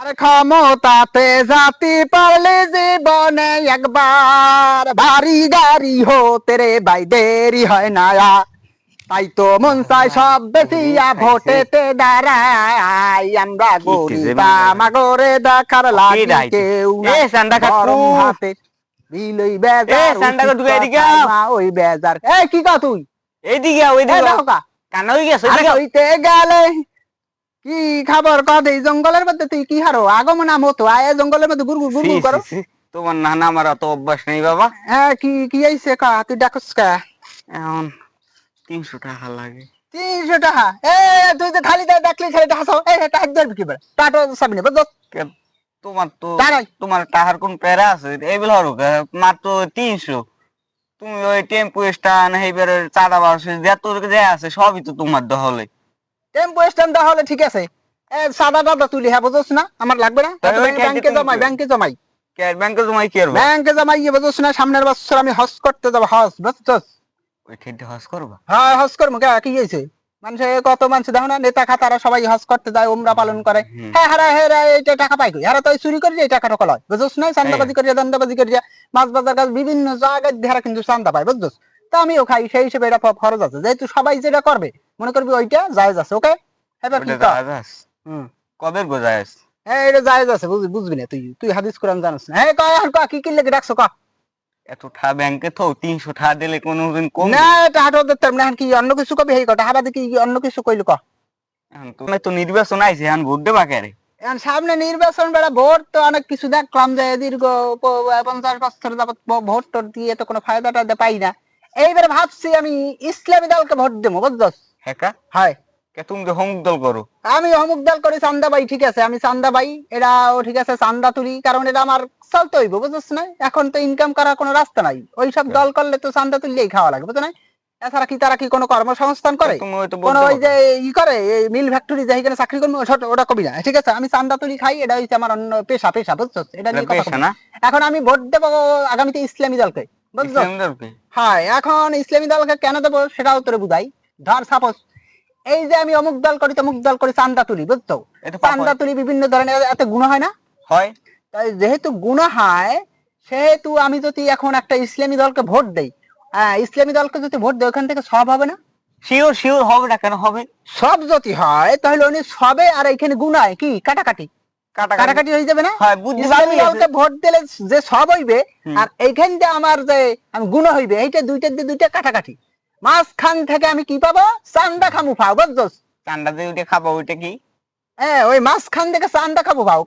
আর ক্ষমতাতে জাতি পারলে জীবনে একবার ভারী গাড়ি হতে রে ভাই দেরি হয় না তাই তো মন চাই সব বেশিয়া ভোটেতে দাঁড়াই আমরা গরিব আমাগরে দেখার লাগি কেউ না গরম ভাতে বিলই বেজার মা ওই বেজার এই কি কা তুই এইদিকে ওইদিকে কানা হয়ে গেছে হইতে গেলে কি খবর কদ এই জঙ্গলের মধ্যে তুই কি হারো আগমন নাম হতো আয় জঙ্গলের মধ্যে গুরগুর গুরগুর করো তোমার নানা আমার অত অভ্যাস নেই বাবা। হ্যাঁ কি কি আইছে কা তুই ডাকস কা এখন 300 টাকা লাগে। 300 টাকা এ তুই তো খালি ডাকলি খালি হাসো এই টাকা ধরবি কি বলে টাটো সামনে বুঝছ তোমার তো তোমার টাকার কোন প্যারা আছে এইবেল হরো মাত্র 300 তুমি ওই টেম্পো স্ট্যান্ড এইবারে চাঁদা বারোশো যত যে আছে সবই তো তোমার দহলে। টেম্পো স্ট্যান্ড হলে ঠিক আছে এ সাদা দাদা তুই হ্যাঁ বুঝছ না আমার লাগবে না ব্যাংকে জমাই ব্যাংকে জমাই ব্যাংকে জমাই কি করবে ব্যাংকে জমাই বুঝছ না সামনের বছর আমি হজ করতে যাব হজ বুঝছস ওই খেতে হজ করবা হ্যাঁ হজ করবো কে কি হয়েছে মানুষে কত মানুষ দেখো না নেতা খাতারা সবাই হজ করতে যায় উমরা পালন করে হ্যাঁ হারা হেরা এইটা টাকা পাই হারা তো চুরি করে এই টাকা ঠকল হয় বুঝছ না চান্দাবাজি করিয়া দান্দাবাজি করিয়া মাছ বাজার কাজ বিভিন্ন জায়গায় ধারা কিন্তু চান্দা পায় বুঝছস তা আমিও খাই সেই হিসেবে এটা ফরজ আছে যেহেতু সবাই যেটা করবে মনে করবি ওইটা জায়েজ আছে ওকে এবার কি কবের গো জায়েজ হ্যাঁ এটা জায়েজ আছে বুঝবি না তুই তুই হাদিস কোরআন জানিস না হ্যাঁ কয় কি কি লেগে রাখছো কা এত ঠা ব্যাংকে তো 300 টাকা দিলে কোনদিন কম না এটা হাটো দিতে না কি অন্য কিছু কবি হেই কথা হাবা দেখি অন্য কিছু কইল ক এখন তুমি তো নির্বাচন আইছে এখন ভোট দেবা কেরে এখন সামনে নির্বাচন বেড়া ভোট তো অনেক কিছু দেখলাম যে দীর্ঘ 50 বছর যাবত ভোট টোট দিয়ে তো কোনো ফায়দাটা পাই না এইবার ভাবছি আমি ইসলামী দলকে ভোট দেবো বুঝছস হ্যাঁ কা হয় কে তুমি তো হোম দল করো আমি অমুক দল করি চান্দাবাই ঠিক আছে আমি চান্দাবাই এরাও ঠিক আছে চান্দা তুলি কারণ এটা আমার চলতে হইব বুঝছ না এখন তো ইনকাম করার কোনো রাস্তা নাই ওইসব দল করলে তো চান্দা তুললেই খাওয়া লাগে বুঝছো না এছাড়া কি তারা কি কোনো কর্মসংস্থান করে কোনো ওই যে ই করে মিল ফ্যাক্টরি যাই এখানে চাকরি করবো ওটা কবি না ঠিক আছে আমি চান্দা তুলি খাই এটা হচ্ছে আমার অন্য পেশা বুঝছো এটা নিয়ে কথা না এখন আমি ভোট দেবো আগামীতে ইসলামী দলকে বুঝছো হ্যাঁ এখন ইসলামী দলকে কেন দেবো সেটাও তোরে বুঝাই ধর সাপোজ এই যে আমি অমুক দল করি তমুক দল করি চান্দা তুলি বুঝছো চান্দা তুলি বিভিন্ন ধরনের এত গুণা হয় না হয় তাই যেহেতু গুণা হয় সেহেতু আমি যদি এখন একটা ইসলামী দলকে ভোট দেই ইসলামী দলকে যদি ভোট দেই ওখান থেকে সব হবে না শিওর হবে না কেন হবে সব যদি হয় তাহলে উনি সবে আর এখানে গুণায় কি কাটাকাটি কাটাকাটি হয়ে যাবে না ইসলামী দলকে ভোট দিলে যে সব হইবে আর এইখান দিয়ে আমার যে আমি গুণা হইবে এইটা দুইটা কাটাকাটি মাঝখান থেকে আমি কি পাবো চান্দা খামু পাও বুঝছস চান্দা দিয়ে খাবো ওইটা কি ওই মাঝখান থেকে চান্দা খাবো পাও